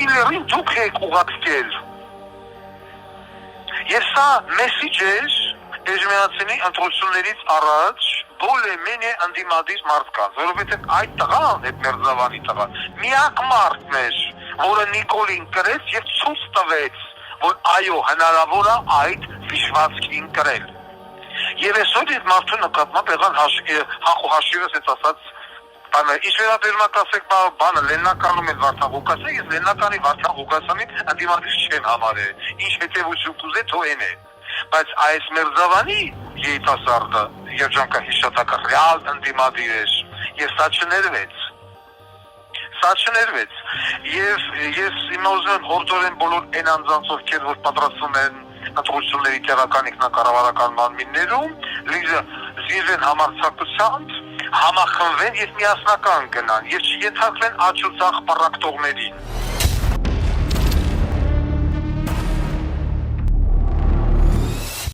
կիլերին դուք եք ուղարկել։ Եվ սա մեսիջ էր Էջմիածինի ընտրություններից առաջ բոլեմենե ընդդիմադիր մարդկանց, որովհետև այդ տղան, այդ Մերձավանի տղան, միակ մարդն էր, որը Նիկոլին կրեց եւ ցույց տվեց, որ այո, հնարավոր է այդ վիճվածքին կրել։ Եվ այսօր այդ մարդու նկատմամբ եղան հաշիվս այդ ասած բանը, ինչ վերաբերում է կասեք բանը, Լեննականում էլ Վարդան Ղուկասյանը, ես Լեննականի Վարդան Ղուկասյանին ընդդիմադիր չեմ համարել, ինչ հետևություն կուզե թո այն է, բայց այս Մերձավանի երիտասարդը երջանկահիշատակը ռեալ ընդդիմադիր էր, եւ սա չներվեց, եւ ես հիմա ուզում եմ հորդորեն բոլոր այն անձանց, ովքեր որ պատրաստվում են ընտրությունների տեղական ինքնակառավարական մարմիններում, զինվեն համարձակությամբ, համախմբվեն եւ միասնական գնան եւ չյեթակվեն աճ ու ցախ պառակտողներին։